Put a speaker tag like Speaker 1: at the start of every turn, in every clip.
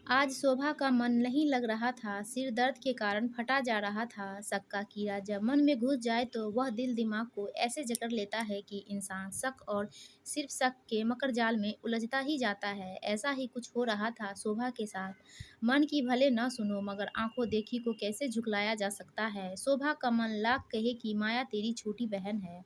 Speaker 1: आज शोभा का मन नहीं लग रहा था, सिर दर्द के कारण फटा जा रहा था। शक का कीड़ा जब मन में घुस जाए तो वह दिल दिमाग को ऐसे जकड़ लेता है कि इंसान शक और सिर्फ शक के मकड़जाल में उलझता ही जाता है। ऐसा ही कुछ हो रहा था शोभा के साथ। मन की भले न सुनो मगर आंखों देखी को कैसे झुकलाया जा सकता है। शोभा का मन लाख कहे कि माया तेरी छोटी बहन है,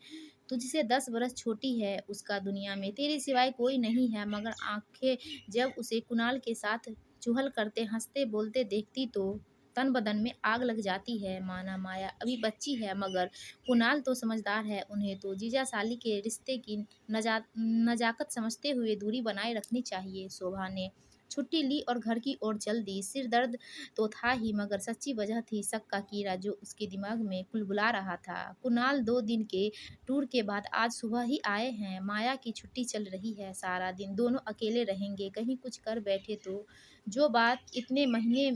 Speaker 1: तुझसे 10 बरस छोटी है, उसका दुनिया में तेरे सिवाय कोई नहीं है। मगर आंखें जब उसे कुणाल के साथ चुहल करते हंसते बोलते देखती तो तन बदन में आग लग जाती है। माना माया अभी बच्ची है मगर कुणाल तो समझदार है, उन्हें तो जीजा साली के रिश्ते की नजाकत समझते हुए दूरी बनाए रखनी चाहिए। शोभा ने छुट्टी ली और घर की ओर चल दी। सिर दर्द तो था ही मगर सच्ची वजह थी शक का कीड़ा जो उसके दिमाग में कुलबुला रहा था। कुणाल 2 दिन के टूर के बाद आज सुबह ही आए हैं। माया की छुट्टी चल रही है, सारा दिन दोनों अकेले रहेंगे। कहीं कुछ कर बैठे तो। जो बात इतने महीने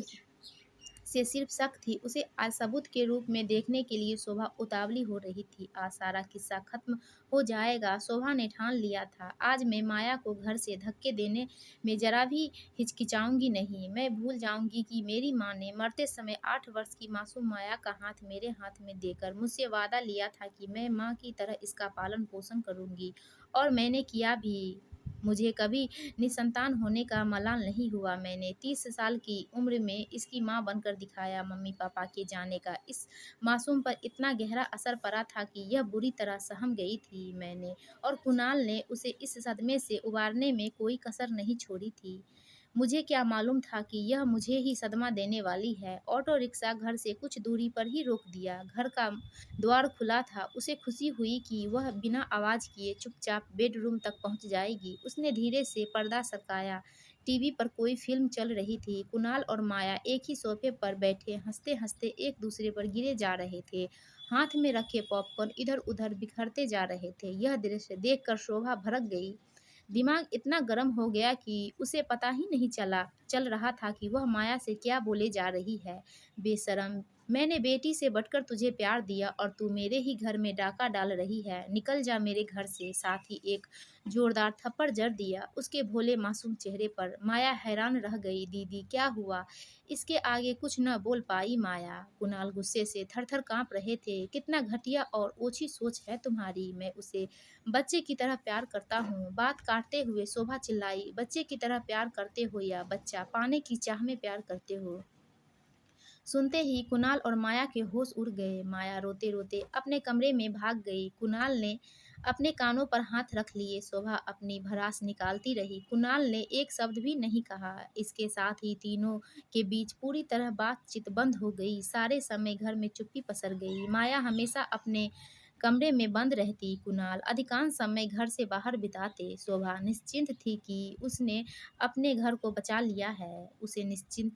Speaker 1: से सिर्फ शक थी, उसे आज सबूत के रूप में देखने के लिए शोभा उतावली हो रही थी। आज सारा किस्सा खत्म हो जाएगा, शोभा ने ठान लिया था। आज मैं माया को घर से धक्के देने में जरा भी हिचकिचाऊंगी नहीं। मैं भूल जाऊंगी कि मेरी माँ ने मरते समय 8 वर्ष की मासूम माया का हाथ मेरे हाथ में देकर मुझसे वादा लिया था कि मैं माँ की तरह इसका पालन पोषण करूंगी, और मैंने किया भी। मुझे कभी निसंतान होने का मलाल नहीं हुआ। मैंने 30 साल की उम्र में इसकी माँ बनकर दिखाया। मम्मी पापा के जाने का इस मासूम पर इतना गहरा असर पड़ा था कि यह बुरी तरह सहम गई थी। मैंने और कुणाल ने उसे इस सदमे से उबारने में कोई कसर नहीं छोड़ी थी। मुझे क्या मालूम था कि यह मुझे ही सदमा देने वाली है। ऑटो रिक्शा घर से कुछ दूरी पर ही रोक दिया। घर का द्वार खुला था। उसे खुशी हुई कि वह बिना आवाज़ किए चुपचाप बेडरूम तक पहुंच जाएगी। उसने धीरे से पर्दा सरकाया। टीवी पर कोई फिल्म चल रही थी। कुणाल और माया एक ही सोफे पर बैठे हंसते हंसते एक दूसरे पर गिरे जा रहे थे। हाथ में रखे पॉपकॉर्न इधर उधर बिखरते जा रहे थे। यह दृश्य देखकर शोभा भड़क गई। दिमाग इतना गर्म हो गया कि उसे पता ही नहीं चल रहा था कि वह माया से क्या बोले जा रही है। बेशरम, मैंने बेटी से बढ़कर तुझे प्यार दिया और तू मेरे ही घर में डाका डाल रही है। निकल जा मेरे घर से। साथ ही एक जोरदार थप्पड़ जड़ दिया उसके भोले मासूम चेहरे पर। माया हैरान रह गई। दीदी क्या हुआ? इसके आगे कुछ न बोल पाई माया। कुणाल गुस्से से थर थर कांप रहे थे। कितना घटिया और ओछी सोच है तुम्हारी। मैं उसे बच्चे की तरह प्यार करता हूँ। बात काटते हुए शोभा चिल्लाई, बच्चे की तरह प्यार करते हो या बच्चा पाने की चाह में प्यार करते हो? सुनते ही कुणाल और माया के होश उड़ गए। माया रोते रोते अपने कमरे में भाग गई। कुणाल ने अपने कानों पर हाथ रख लिए। शोभा अपनी भड़ास निकालती रही। कुणाल ने एक शब्द भी नहीं कहा। इसके साथ ही तीनों के बीच पूरी तरह बातचीत बंद हो गई। सारे समय घर में चुप्पी पसर गई। माया हमेशा अपने कमरे में बंद रहती। कुणाल अधिकांश समय घर से बाहर बिताते। शोभा निश्चिंत थी कि उसने अपने घर को बचा लिया है। उसने निश्चय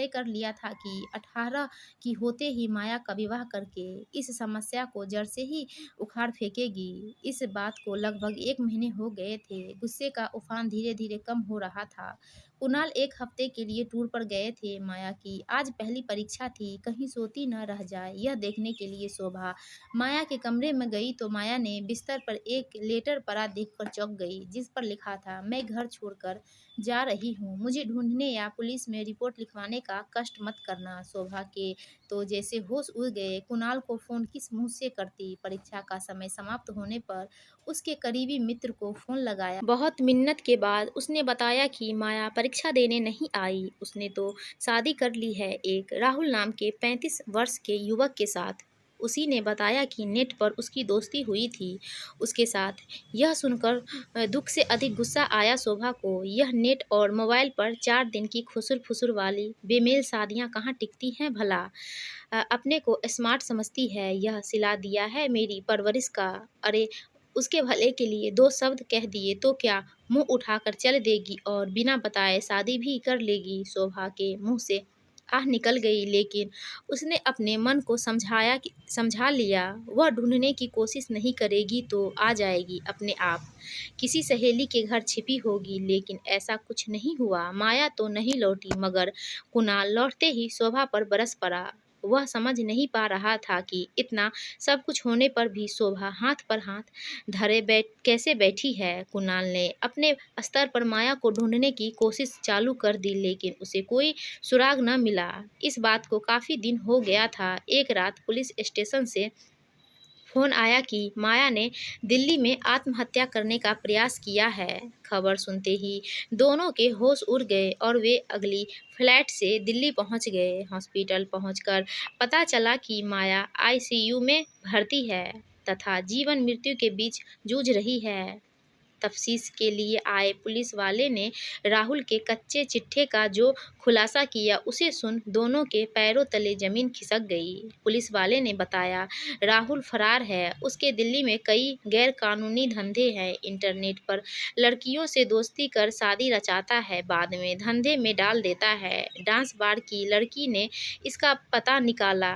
Speaker 1: कर लिया था कि 18 की होते ही माया का विवाह करके इस समस्या को जड़ से ही उखाड़ फेंकेगी। इस बात को लगभग 1 महीने हो गए थे। गुस्से का उफान धीरे धीरे कम हो रहा था। कुणाल 1 हफ्ते के लिए टूर पर गए थे। माया की आज पहली परीक्षा थी, कहीं सोती न रह जाए यह देखने के लिए शोभा माया के कमरे में गई तो माया ने बिस्तर पर एक लेटर पड़ा देखकर चौंक गई, जिस पर लिखा था, मैं घर छोड़कर जा रही हूँ, मुझे ढूंढने या पुलिस में रिपोर्ट लिखवाने का कष्ट मत करना। शोभा के तो जैसे होश उड़ गए। कुणाल को फोन किस मुंह से करती। परीक्षा का समय समाप्त होने पर उसके करीबी मित्र को फोन लगाया। बहुत मिन्नत के बाद उसने बताया कि माया परीक्षा देने नहीं आई, उसने तो शादी कर ली है एक राहुल नाम के 35 वर्ष के युवक के साथ। उसी ने बताया कि नेट पर उसकी दोस्ती हुई थी उसके साथ। यह सुनकर दुख से अधिक गुस्सा आया शोभा को। यह नेट और मोबाइल पर 4 दिन की खुसुर फुसुर वाली बेमेल शादियां कहाँ टिकती हैं भला। अपने को स्मार्ट समझती है, यह सिला दिया है मेरी परवरिश का। अरे उसके भले के लिए 2 शब्द कह दिए तो क्या मुंह उठाकर चल देगी और बिना बताए शादी भी कर लेगी। शोभा के मुंह से आह निकल गई, लेकिन उसने अपने मन को समझा लिया। वह ढूंढने की कोशिश नहीं करेगी तो आ जाएगी अपने आप। किसी सहेली के घर छिपी होगी। लेकिन ऐसा कुछ नहीं हुआ। माया तो नहीं लौटी मगर कुणाल लौटते ही शोभा पर बरस पड़ा। वह समझ नहीं पा रहा था कि इतना सब कुछ होने पर भी शोभा हाथ पर हाथ धरे कैसे बैठी है। कुणाल ने अपने स्तर पर माया को ढूंढने की कोशिश चालू कर दी, लेकिन उसे कोई सुराग न मिला। इस बात को काफ़ी दिन हो गया था। एक रात पुलिस स्टेशन से फ़ोन आया कि माया ने दिल्ली में आत्महत्या करने का प्रयास किया है। खबर सुनते ही दोनों के होश उड़ गए और वे अगली फ्लाइट से दिल्ली पहुंच गए। हॉस्पिटल पहुंचकर पता चला कि माया आईसीयू में भर्ती है तथा जीवन मृत्यु के बीच जूझ रही है। तफ्तीश के लिए आए पुलिस वाले ने राहुल के कच्चे चिट्ठे का जो खुलासा किया, उसे सुन दोनों के पैरों तले जमीन खिसक गई। पुलिस वाले ने बताया, राहुल फरार है। उसके दिल्ली में कई गैर कानूनी धंधे हैं। इंटरनेट पर लड़कियों से दोस्ती कर शादी रचाता है, बाद में धंधे में डाल देता है। डांस बार की लड़की ने इसका पता निकाला,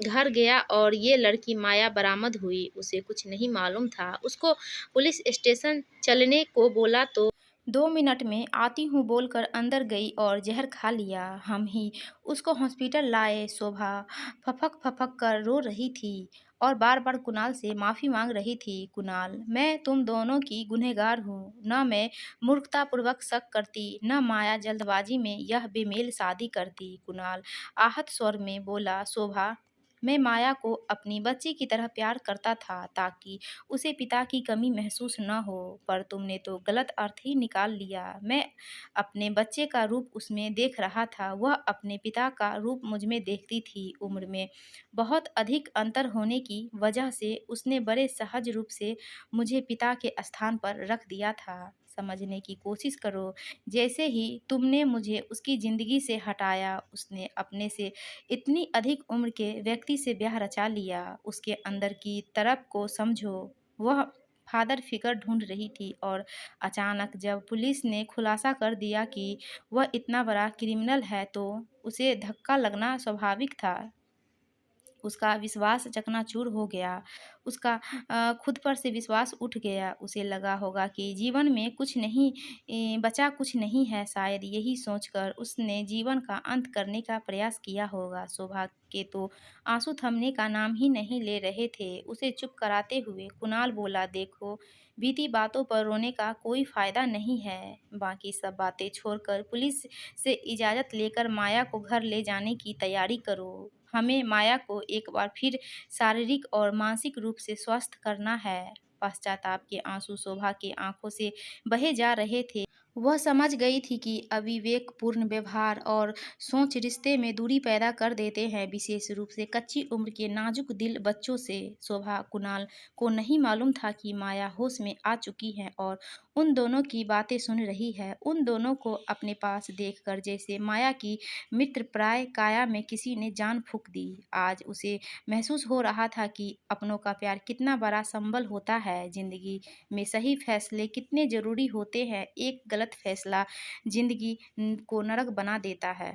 Speaker 1: घर गया और ये लड़की माया बरामद हुई। उसे कुछ नहीं मालूम था। उसको पुलिस स्टेशन चलने को बोला तो 2 मिनट में आती हूँ बोलकर अंदर गई और जहर खा लिया। हम ही उसको हॉस्पिटल लाए। शोभा फपक फपक कर रो रही थी और बार बार कुणाल से माफ़ी मांग रही थी। कुणाल, मैं तुम दोनों की गुनहगार हूँ। न मैं मूर्खतापूर्वक शक करती, न माया जल्दबाजी में यह बेमेल शादी करती। कुणाल आहत स्वर में बोला, शोभा, मैं माया को अपनी बच्ची की तरह प्यार करता था ताकि उसे पिता की कमी महसूस न हो, पर तुमने तो गलत अर्थ ही निकाल लिया। मैं अपने बच्चे का रूप उसमें देख रहा था, वह अपने पिता का रूप मुझ में देखती थी। उम्र में बहुत अधिक अंतर होने की वजह से उसने बड़े सहज रूप से मुझे पिता के स्थान पर रख दिया था। समझने की कोशिश करो, जैसे ही तुमने मुझे उसकी ज़िंदगी से हटाया, उसने अपने से इतनी अधिक उम्र के व्यक्ति से ब्याह रचा लिया। उसके अंदर की तरफ को समझो। वह फादर फिगर ढूंढ रही थी और अचानक जब पुलिस ने खुलासा कर दिया कि वह इतना बड़ा क्रिमिनल है, तो उसे धक्का लगना स्वाभाविक था। उसका विश्वास चकनाचूर हो गया। उसका खुद पर से विश्वास उठ गया। उसे लगा होगा कि जीवन में कुछ नहीं बचा, कुछ नहीं है। शायद यही सोचकर उसने जीवन का अंत करने का प्रयास किया होगा। शोभा के तो आंसू थमने का नाम ही नहीं ले रहे थे। उसे चुप कराते हुए कुणाल बोला, देखो, बीती बातों पर रोने का कोई फ़ायदा नहीं है। बाकी सब बातें छोड़कर पुलिस से इजाज़त लेकर माया को घर ले जाने की तैयारी करो। हमें माया को एक बार फिर शारीरिक और मानसिक रूप से स्वस्थ करना है। पश्चाताप के आंसू शोभा की आंखों से बहे जा रहे थे। वह समझ गई थी कि अविवेकपूर्ण व्यवहार और सोच रिश्ते में दूरी पैदा कर देते हैं, विशेष रूप से कच्ची उम्र के नाजुक दिल बच्चों से। शोभा कुणाल को नहीं मालूम था कि माया होश में आ चुकी है और उन दोनों की बातें सुन रही है। उन दोनों को अपने पास देखकर जैसे माया की मित्रप्राय काया में किसी ने जान फूंक दी। आज उसे महसूस हो रहा था कि अपनों का प्यार कितना बड़ा संबल होता है। जिंदगी में सही फैसले कितने जरूरी होते हैं। एक गलत फैसला जिंदगी को नरक बना देता है।